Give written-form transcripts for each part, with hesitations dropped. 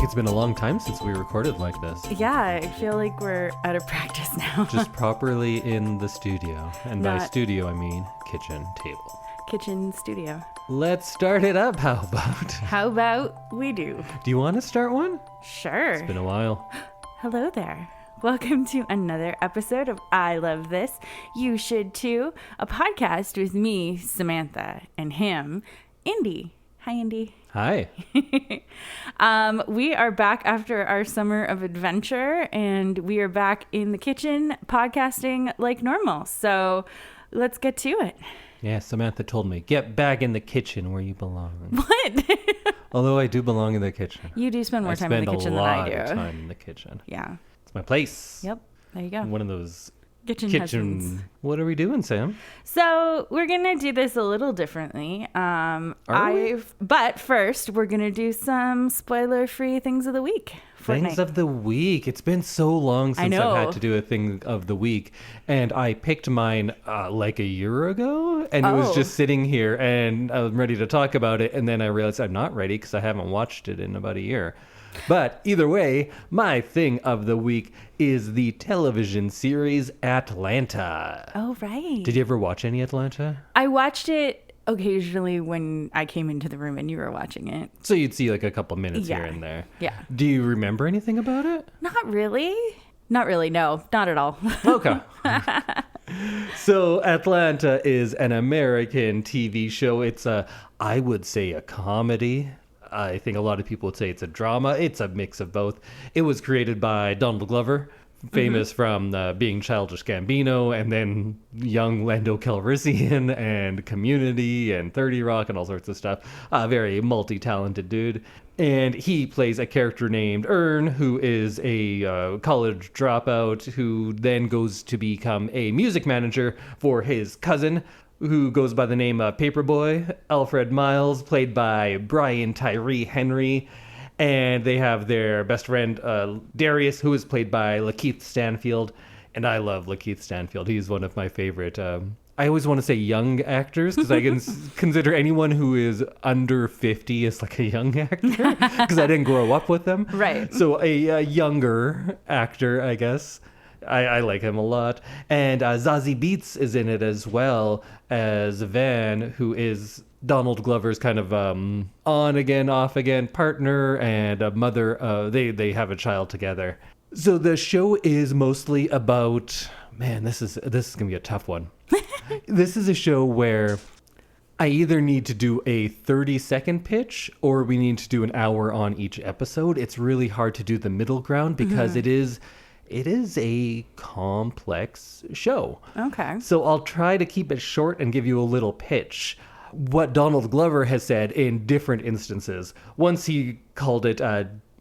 It's been a long time since we recorded like this. Yeah, I feel like we're out of practice now. Just properly in the studio. And by studio, I mean kitchen table. Kitchen studio. Let's start it up, how about? How about we do? Do you want to start one? Sure. It's been a while. Hello there. Welcome to another episode of I Love This, You Should Too, a podcast with me, Samantha, and him, Indy. Hi, Indy. Hi. We are back after our summer of adventure, and we are back in the kitchen podcasting like normal. So let's get to it. Yeah, Samantha told me, get back in the kitchen where you belong. What? Although I do belong in the kitchen. You do spend more time in the kitchen than I do. I spend a lot of time in the kitchen. Yeah. It's my place. Yep. There you go. One of those kitchen husbands. What are we doing, Sam? So we're gonna do this a little differently. But first we're gonna do some spoiler-free things of the week. Things of the week. It's been so long since I've had to do a thing of the week, and I picked mine like a year ago, and it was just sitting here, and I was ready to talk about it, and then I realized I'm not ready because I haven't watched it in about a year. But either way, my thing of the week is the television series Atlanta. Oh, right. Did you ever watch any Atlanta? I watched it occasionally when I came into the room and you were watching it. So you'd see like a couple minutes here and there. Yeah. Do you remember anything about it? Not really. Not really, no. Not at all. Okay. So Atlanta is an American TV show. It's I would say a comedy. I think a lot of people would say it's a drama. It's a mix of both. It was created by Donald Glover, famous from being Childish Gambino, and then young Lando Calrissian, and Community, and 30 Rock, and all sorts of stuff. A very multi-talented dude. And he plays a character named Ern, who is a college dropout, who then goes to become a music manager for his cousin, who goes by the name of Paperboy, Alfred Miles, played by Brian Tyree Henry. And they have their best friend, Darius, who is played by Lakeith Stanfield. And I love Lakeith Stanfield. He's one of my favorite, I always want to say young actors, because I can consider anyone who is under 50 as like a young actor, because I didn't grow up with them. Right. So a younger actor, I guess. I like him a lot. And Zazie Beetz is in it as well as Van, who is Donald Glover's kind of on again, off again partner and a mother. They have a child together. So the show is mostly about, man, this is gonna be a tough one. This is a show where I either need to do a 30-second pitch or we need to do an hour on each episode. It's really hard to do the middle ground because it is a complex show. Okay. So I'll try to keep it short and give you a little pitch. What Donald Glover has said in different instances. Once he called it,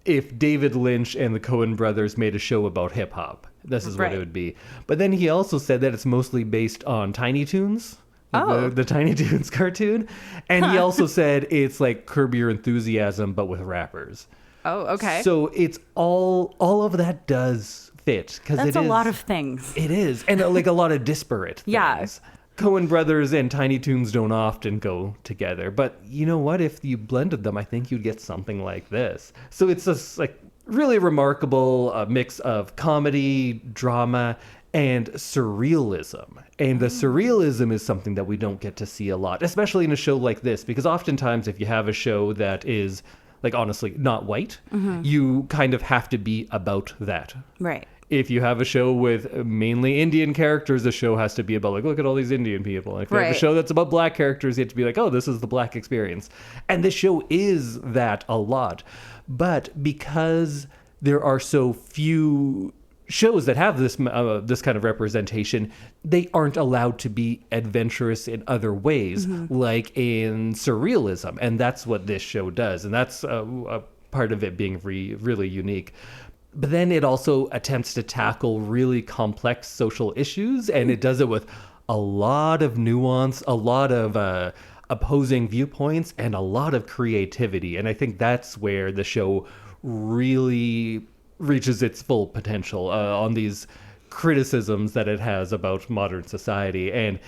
if David Lynch and the Coen brothers made a show about hip hop, this is what it would be. But then he also said that it's mostly based on Tiny Toons. The Tiny Toons cartoon. And he also said it's like Curb Your Enthusiasm, but with rappers. Oh, okay. So it's all of that does fit. That's a lot of things. It is. And like a lot of disparate things. Yeah. Coen brothers and Tiny Toons don't often go together. But you know what? If you blended them, I think you'd get something like this. So it's this like really remarkable mix of comedy, drama, and surrealism. And the surrealism is something that we don't get to see a lot, especially in a show like this. Because oftentimes if you have a show that is, like, honestly, not white, you kind of have to be about that. Right. If you have a show with mainly Indian characters, the show has to be about, like, look at all these Indian people. If you have a show that's about black characters, you have to be like, oh, this is the black experience. And this show is that a lot. But because there are so few shows that have this kind of representation, they aren't allowed to be adventurous in other ways, like in surrealism. And that's what this show does. And that's a part of it being really unique. But then it also attempts to tackle really complex social issues, and it does it with a lot of nuance, a lot of opposing viewpoints, and a lot of creativity. And I think that's where the show really reaches its full potential on these criticisms that it has about modern society. And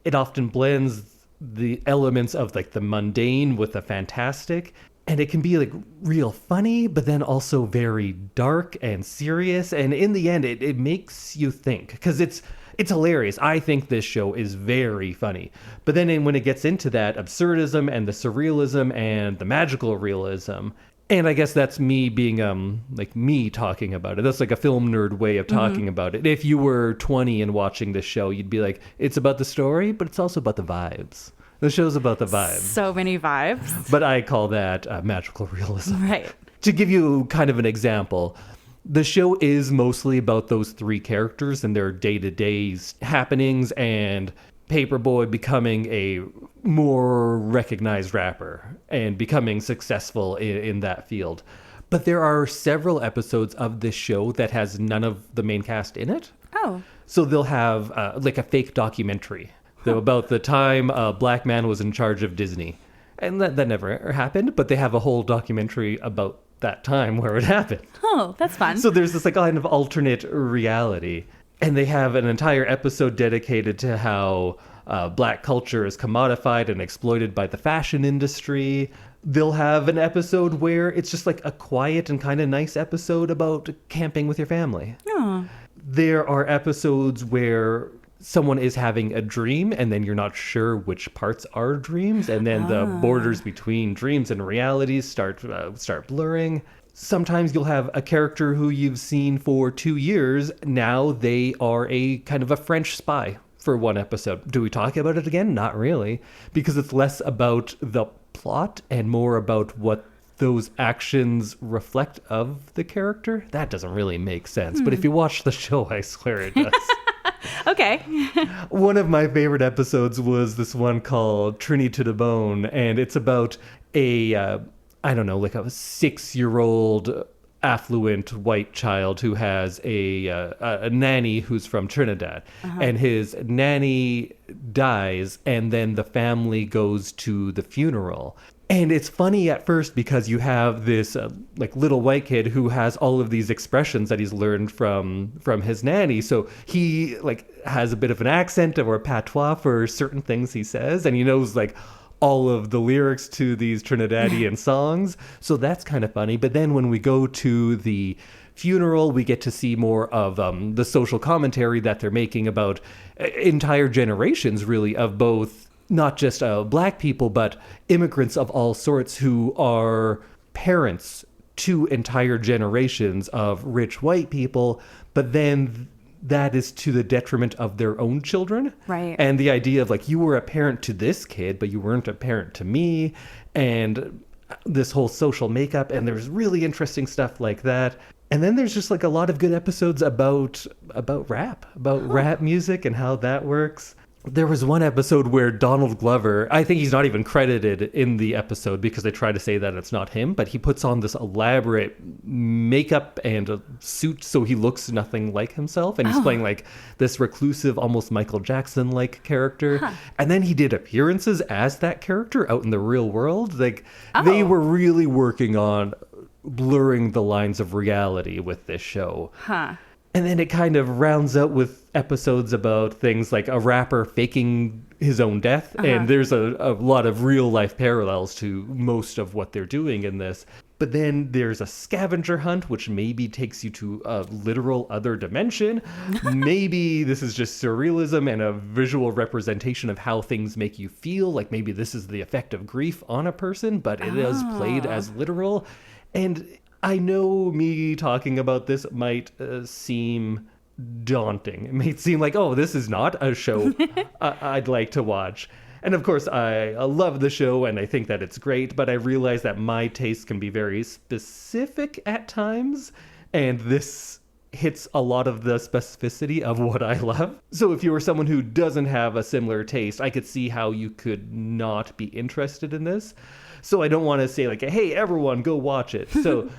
it often blends the elements of like the mundane with the fantastic. And it can be like real funny, but then also very dark and serious. And in the end, it makes you think, because it's hilarious. I think this show is very funny. But then when it gets into that absurdism and the surrealism and the magical realism, and I guess that's me being like me talking about it. That's like a film nerd way of talking about it. If you were 20 and watching this show, you'd be like, it's about the story, but it's also about the vibes. The show's about the vibes. So many vibes. But I call that magical realism. Right. To give you kind of an example, the show is mostly about those three characters and their day-to-day happenings and Paperboy becoming a more recognized rapper and becoming successful in that field. But there are several episodes of this show that has none of the main cast in it. Oh. So they'll have like a fake documentary. So about the time a black man was in charge of Disney. And that never happened, but they have a whole documentary about that time where it happened. Oh, that's fun. So there's this like kind of alternate reality. And they have an entire episode dedicated to how black culture is commodified and exploited by the fashion industry. They'll have an episode where it's just like a quiet and kind of nice episode about camping with your family. Oh. There are episodes where someone is having a dream and then you're not sure which parts are dreams, and then the borders between dreams and realities start blurring. Sometimes you'll have a character who you've seen for 2 years. Now they are a kind of a French spy for one episode. Do we talk about it again? Not really, because it's less about the plot and more about what those actions reflect of the character. That doesn't really make sense. But if you watch the show, I swear it does. Okay. One of my favorite episodes was this one called Trini to the Bone, and it's about a, I don't know, like a 6-year-old affluent white child who has a nanny who's from Trinidad. And his nanny dies, and then the family goes to the funeral. And it's funny at first because you have this like little white kid who has all of these expressions that he's learned from his nanny. So he like has a bit of an accent or a patois for certain things he says, and he knows like all of the lyrics to these Trinidadian songs. So that's kind of funny. But then when we go to the funeral, we get to see more of the social commentary that they're making about entire generations, really, of both not just black people, but immigrants of all sorts who are parents to entire generations of rich white people, but then that is to the detriment of their own children. Right. And the idea of like, you were a parent to this kid, but you weren't a parent to me. And this whole social makeup, and there's really interesting stuff like that. And then there's just like a lot of good episodes about rap music and how that works. There was one episode where Donald Glover, I think he's not even credited in the episode because they try to say that it's not him, but he puts on this elaborate makeup and a suit so he looks nothing like himself. And he's playing like this reclusive, almost Michael Jackson-like character. And then he did appearances as that character out in the real world. Like they were really working on blurring the lines of reality with this show. And then it kind of rounds out with episodes about things like a rapper faking his own death. And there's a lot of real life parallels to most of what they're doing in this. But then there's a scavenger hunt, which maybe takes you to a literal other dimension. Maybe this is just surrealism and a visual representation of how things make you feel. Like maybe this is the effect of grief on a person, but it is played as literal. And I know me talking about this might seem daunting. It might seem like, oh, this is not a show I'd like to watch. And of course, I love the show and I think that it's great, but I realize that my taste can be very specific at times. And this hits a lot of the specificity of what I love. So if you were someone who doesn't have a similar taste, I could see how you could not be interested in this. So I don't want to say like, hey, everyone, go watch it. So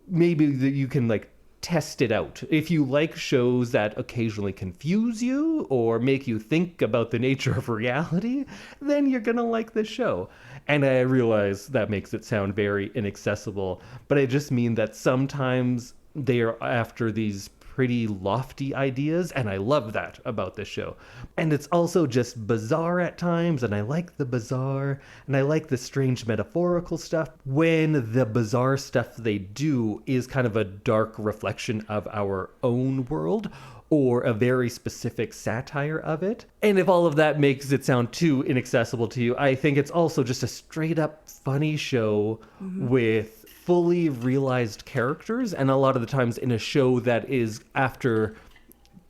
maybe you can like test it out. If you like shows that occasionally confuse you or make you think about the nature of reality, then you're going to like this show. And I realize that makes it sound very inaccessible, but I just mean that sometimes they are after these pretty lofty ideas, and I love that about this show. And it's also just bizarre at times, and I like the bizarre, and I like the strange metaphorical stuff when the bizarre stuff they do is kind of a dark reflection of our own world, or a very specific satire of it. And if all of that makes it sound too inaccessible to you, I think it's also just a straight up funny show with fully realized characters, and a lot of the times in a show that is after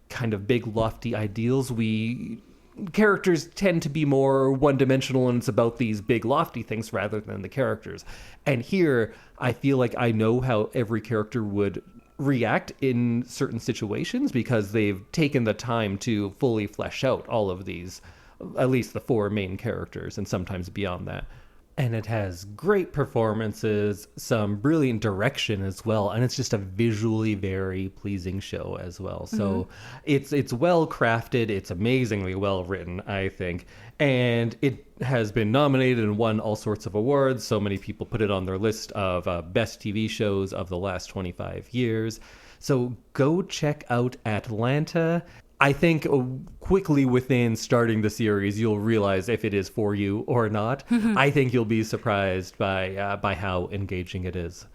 kind of big lofty ideals, characters tend to be more one-dimensional, and it's about these big lofty things rather than the characters. And here I feel like I know how every character would react in certain situations because they've taken the time to fully flesh out all of these, at least the 4 main characters, and sometimes beyond that. And it has great performances, some brilliant direction as well, and it's just a visually very pleasing show as well. So it's well crafted, it's amazingly well written, I think, and it has been nominated and won all sorts of awards. So many people put it on their list of best TV shows of the last 25 years. So go check out Atlanta. I think quickly within starting the series, you'll realize if it is for you or not. I think you'll be surprised by how engaging it is.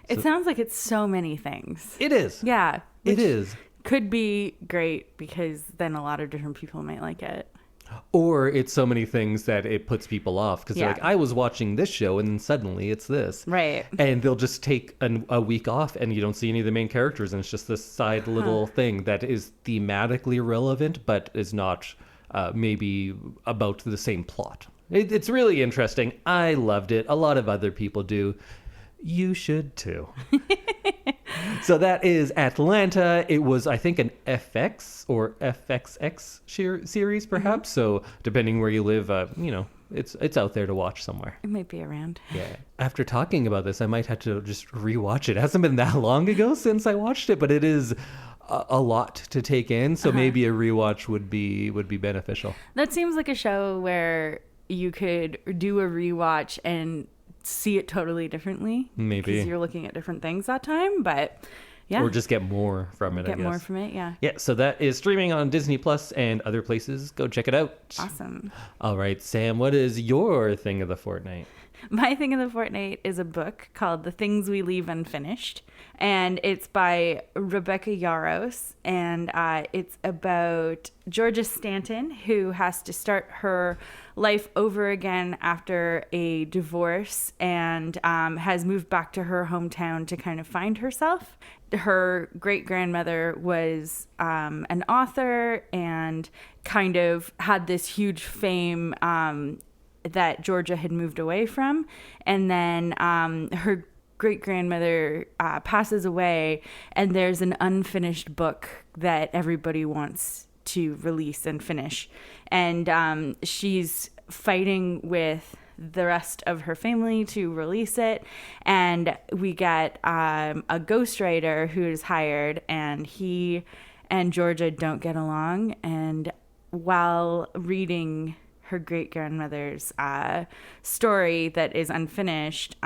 It sounds like it's so many things. It is. Yeah. It is. Could be great because then a lot of different people might like it. Or it's so many things that it puts people off because they're like, I was watching this show and then suddenly it's this. Right. And they'll just take a week off and you don't see any of the main characters, and it's just this side little thing that is thematically relevant but is not maybe about the same plot. It's really interesting. I loved it. A lot of other people do. You should too. So that is Atlanta. It was, I think, an FX or FXX series, perhaps. So depending where you live, it's out there to watch somewhere. It might be around. Yeah. After talking about this, I might have to just rewatch it. It hasn't been that long ago since I watched it, but it is a lot to take in. So maybe a rewatch would be beneficial. That seems like a show where you could do a rewatch and see it totally differently. Maybe. Because you're looking at different things that time, but yeah. Or just get more from it, I guess. Get more from it, yeah. Yeah, so that is streaming on Disney Plus and other places. Go check it out. Awesome. All right, Sam, what is your thing of the fortnight? My thing of the fortnight is a book called The Things We Leave Unfinished, and it's by Rebecca Yarros, and it's about Georgia Stanton, who has to start her life over again after a divorce and has moved back to her hometown to kind of find herself. Her great-grandmother was an author and kind of had this huge fame that Georgia had moved away from. And then her great-grandmother passes away, and there's an unfinished book that everybody wants to release and finish. And she's fighting with the rest of her family to release it. And we get a ghostwriter who is hired, and he and Georgia don't get along. And while reading her great-grandmother's story that is unfinished,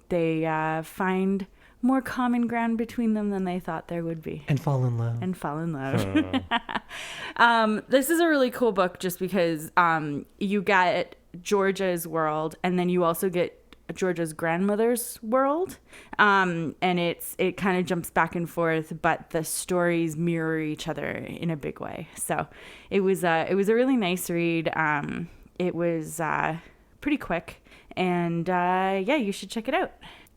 they find more common ground between them than they thought there would be. And fall in love. This is a really cool book just because you get Georgia's world, and then you also get Georgia's grandmother's world, and it kind of jumps back and forth, but the stories mirror each other in a big way. So it was a really nice read. It was pretty quick, and you should check it out.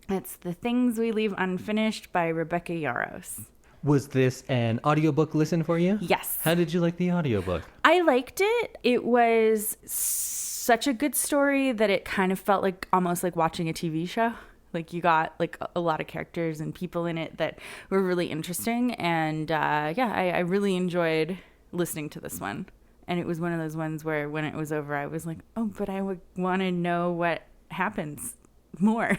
It's The Things We Leave Unfinished by Rebecca Yarros. Was this an audiobook listen for you? Yes. How did you like the audiobook? I liked it. It was such a good story that it kind of felt like almost like watching a TV show. Like you got like a lot of characters and people in it that were really interesting. And I really enjoyed listening to this one. And it was one of those ones where when it was over, I was like, oh, but I would want to know what happens more.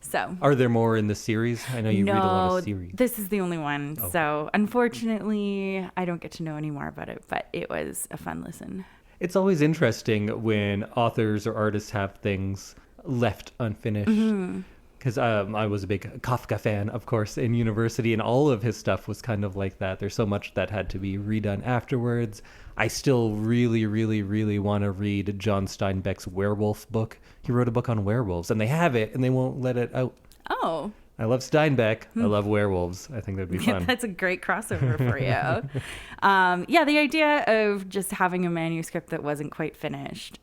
So are there more in the series? I know you read a lot of series. This is the only one. Oh. So unfortunately, I don't get to know any more about it, but it was a fun listen. It's always interesting when authors or artists have things left unfinished. because I was a big Kafka fan, of course, in university, and all of his stuff was kind of like that. There's so much that had to be redone afterwards. I still really, really, really want to read John Steinbeck's werewolf book. He wrote a book on werewolves, and they have it, and they won't let it out. Oh. I love Steinbeck. I love werewolves. I think that'd be fun. That's a great crossover for you. The idea of just having a manuscript that wasn't quite finished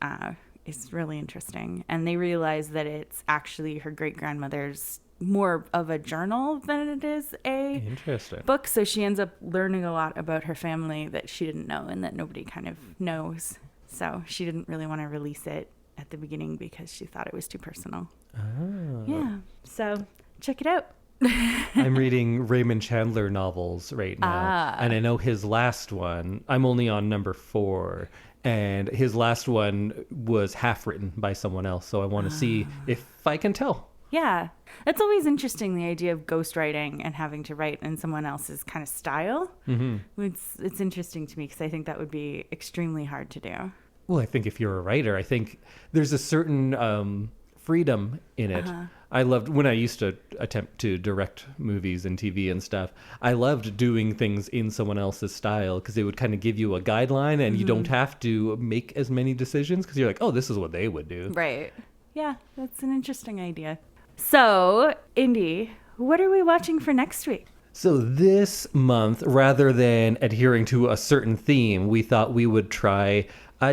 is really interesting. And they realize that it's actually her great-grandmother's more of a journal than it is a book. So she ends up learning a lot about her family that she didn't know and that nobody kind of knows. So she didn't really want to release it at the beginning because she thought it was too personal. Oh. Yeah. So check it out. I'm reading Raymond Chandler novels right now. And I know his last one, I'm only on number 4. And his last one was half written by someone else. So I want to see if I can tell. Yeah. That's always interesting, the idea of ghostwriting and having to write in someone else's kind of style. Mm-hmm. It's interesting to me because I think that would be extremely hard to do. Well, I think if you're a writer, I think there's a certain freedom in it. I loved when I used to attempt to direct movies and TV and stuff. I loved doing things in someone else's style because it would kind of give you a guideline and you don't have to make as many decisions because you're like, oh, this is what they would do. Right. Yeah, that's an interesting idea. So, Indy, what are we watching for next week? So this month, rather than adhering to a certain theme, we thought we would try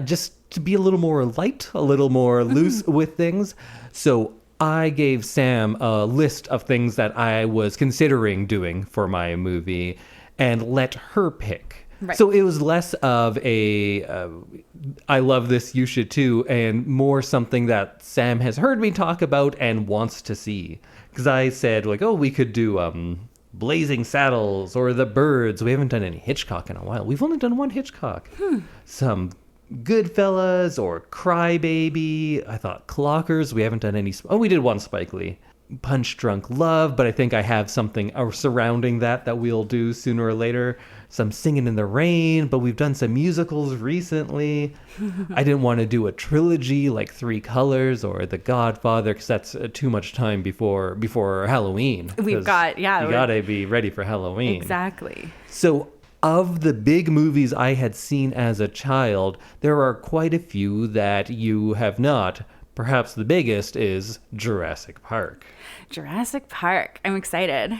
just to be a little more light, a little more loose with things. So I gave Sam a list of things that I was considering doing for my movie and let her pick. Right. So it was less of a I love this, you should too, and more something that Sam has heard me talk about and wants to see. Because I said, like, oh, we could do Blazing Saddles or The Birds. We haven't done any Hitchcock in a while. We've only done one Hitchcock. Some Goodfellas or Crybaby. I thought Clockers. We haven't done any. We did one Spike Lee. Punch Drunk Love, but I think I have something surrounding that we'll do sooner or later. Some Singing in the Rain, but we've done some musicals recently. I didn't want to do a trilogy like Three Colors or The Godfather because that's too much time before Halloween. You gotta be ready for Halloween. Exactly. So of the big movies I had seen as a child, there are quite a few that you have not. Perhaps the biggest is Jurassic Park. Jurassic Park. I'm excited.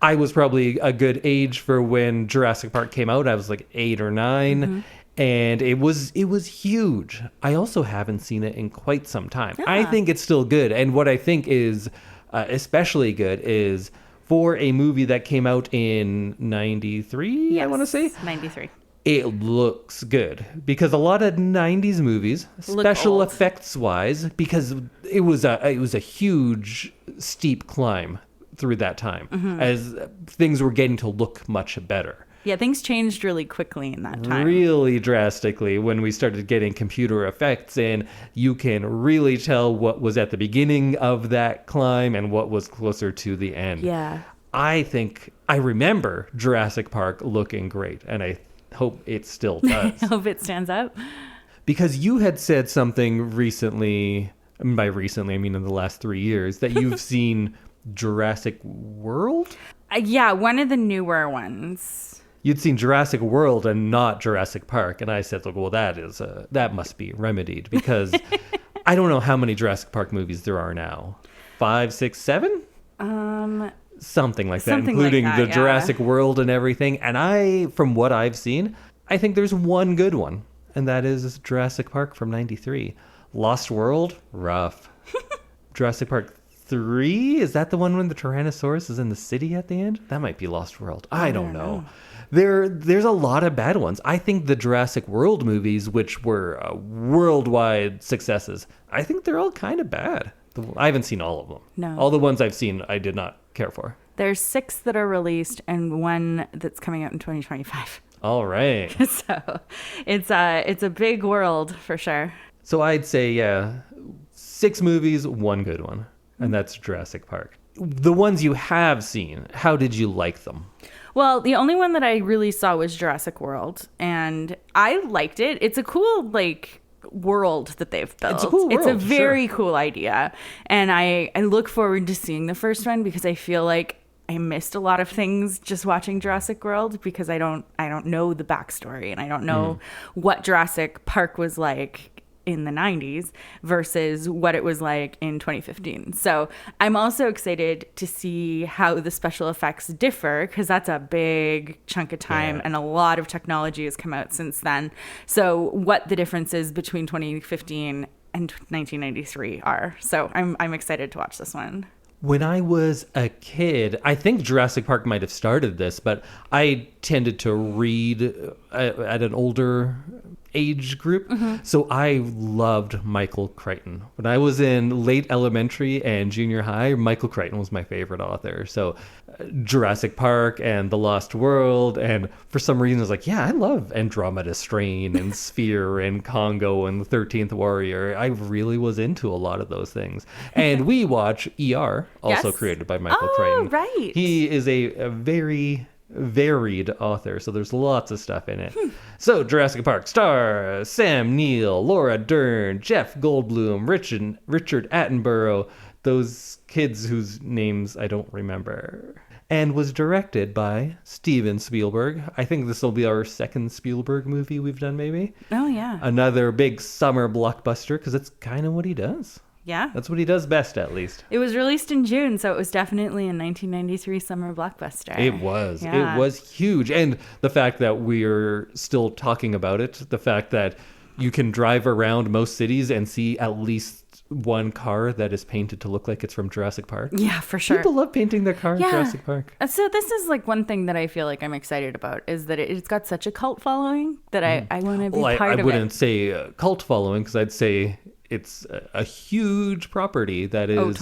I was probably a good age for when Jurassic Park came out. I was like 8 or 9, and it was huge. I also haven't seen it in quite some time. I think it's still good, and what I think is especially good is for a movie that came out in 93, yes, I want to say. 93. It looks good because a lot of 90s movies, special effects wise, because it was a huge steep climb through that time as things were getting to look much better. Yeah, things changed really quickly in that time. Really drastically when we started getting computer effects in. You can really tell what was at the beginning of that climb and what was closer to the end. Yeah. I think I remember Jurassic Park looking great, and I hope it still does. I hope it stands up. Because you had said something recently, and by recently I mean in the last 3 years, that you've seen Jurassic World? Yeah, one of the newer ones. You'd seen Jurassic World and not Jurassic Park, and I said, well, that must be remedied because I don't know how many Jurassic Park movies there are now. 5, 6, 7? Something like that, including the Jurassic World and everything. And from what I've seen, I think there's one good one, and that is Jurassic Park from 93. Lost World, rough. Jurassic Park 3, is that the one when the Tyrannosaurus is in the city at the end? That might be Lost World. I don't know. There's a lot of bad ones. I think the Jurassic World movies, which were worldwide successes, I think they're all kind of bad. I haven't seen all of them. No. All the ones I've seen, I did not care for. There's 6 that are released and 1 that's coming out in 2025. All right. So it's a big world for sure. So I'd say, 6 movies, 1 good one. And that's Jurassic Park. The ones you have seen, how did you like them? Well, the only one that I really saw was Jurassic World, and I liked it. It's a cool, world that they've built. It's a cool world, It's a very cool idea. And I look forward to seeing the first one because I feel like I missed a lot of things just watching Jurassic World because I don't know the backstory and I don't know what Jurassic Park was like in the 90s versus what it was like in 2015. So I'm also excited to see how the special effects differ because that's a big chunk of time and a lot of technology has come out since then. So what the differences between 2015 and 1993 are. So I'm excited to watch this one. When I was a kid, I think Jurassic Park might have started this, but I tended to read at an older age group. So I loved Michael Crichton. When I was in late elementary and junior high, Michael Crichton was my favorite author. So Jurassic Park and The Lost World. And for some reason, I was like, yeah, I love Andromeda Strain and Sphere and Congo and The 13th Warrior. I really was into a lot of those things. And we watch ER, also created by Michael Crichton. Right. He is a very varied author, so there's lots of stuff in it. So Jurassic Park star Sam Neill, Laura Dern, Jeff Goldblum, Richard Attenborough, those kids whose names I don't remember, and was directed by Steven Spielberg. I think this will be our second Spielberg movie we've done, maybe. Oh yeah, another big summer blockbuster because it's kind of what he does. Yeah. That's what he does best, at least. It was released in June, so it was definitely a 1993 summer blockbuster. It was. Yeah. It was huge. And the fact that we're still talking about it, the fact that you can drive around most cities and see at least one car that is painted to look like it's from Jurassic Park. Yeah, for sure. People love painting their car in Jurassic Park. So this is like one thing that I feel like I'm excited about is that it's got such a cult following that I want to be part of it. I wouldn't say cult following because I'd say it's a huge property that is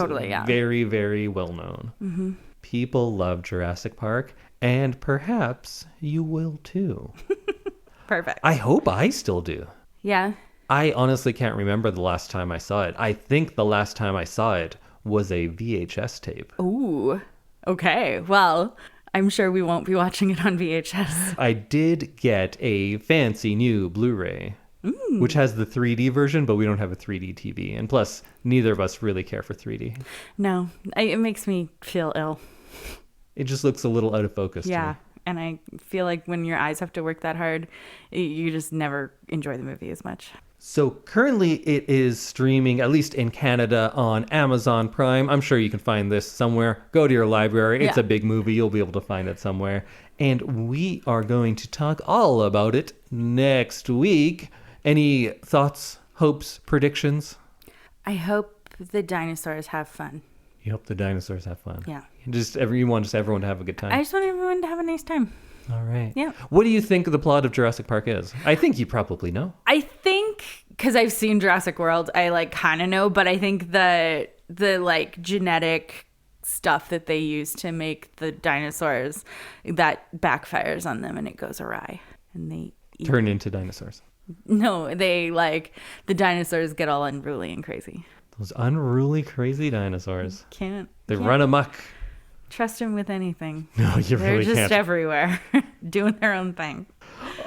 very, very well known. Mm-hmm. People love Jurassic Park, and perhaps you will too. Perfect. I hope I still do. Yeah. I honestly can't remember the last time I saw it. I think the last time I saw it was a VHS tape. Ooh. Okay. Well, I'm sure we won't be watching it on VHS. I did get a fancy new Blu-ray. Which has the 3D version, but we don't have a 3D TV. And plus, neither of us really care for 3D. No, it makes me feel ill. It just looks a little out of focus to me. And I feel like when your eyes have to work that hard, you just never enjoy the movie as much. So currently it is streaming, at least in Canada, on Amazon Prime. I'm sure you can find this somewhere. Go to your library. It's a big movie. You'll be able to find it somewhere. And we are going to talk all about it next week. Any thoughts, hopes, predictions? I hope the dinosaurs have fun. You hope the dinosaurs have fun? Yeah. You want just everyone to have a good time? I just want everyone to have a nice time. All right. Yeah. What do you think the plot of Jurassic Park is? I think you probably know. I think, because I've seen Jurassic World, I kind of know, but I think the genetic stuff that they use to make the dinosaurs, that backfires on them and it goes awry. And they turn into dinosaurs. No, the dinosaurs get all unruly and crazy. Those unruly, crazy dinosaurs. They can't run amok. Trust them with anything. No, you They're really can't. They're just everywhere, doing their own thing.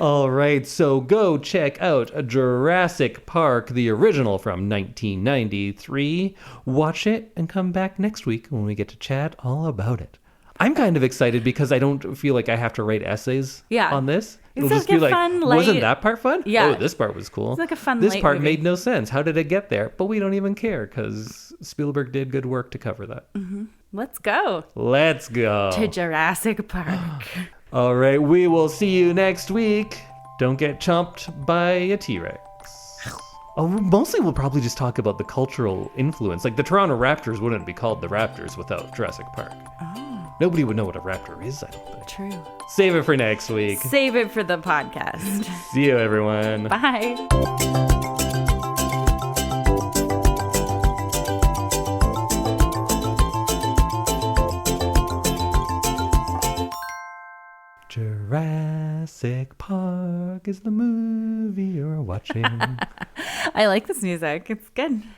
All right, so go check out Jurassic Park, the original from 1993. Watch it and come back next week when we get to chat all about it. I'm kind of excited because I don't feel like I have to write essays on this. It'll just be like, fun, wasn't that part fun? Yeah. Oh, this part was cool. It's like a fun This light part movie. made no sense. How did it get there? But we don't even care because Spielberg did good work to cover that. Mm-hmm. Let's go. Let's go. To Jurassic Park. All right, we will see you next week. Don't get chomped by a T-Rex. Oh, mostly we'll probably just talk about the cultural influence. Like the Toronto Raptors wouldn't be called the Raptors without Jurassic Park. Oh. Nobody would know what a raptor is, I don't think. True. Save it for next week. Save it for the podcast. See you, everyone. Bye. Jurassic Park is the movie you're watching. I like this music. It's good.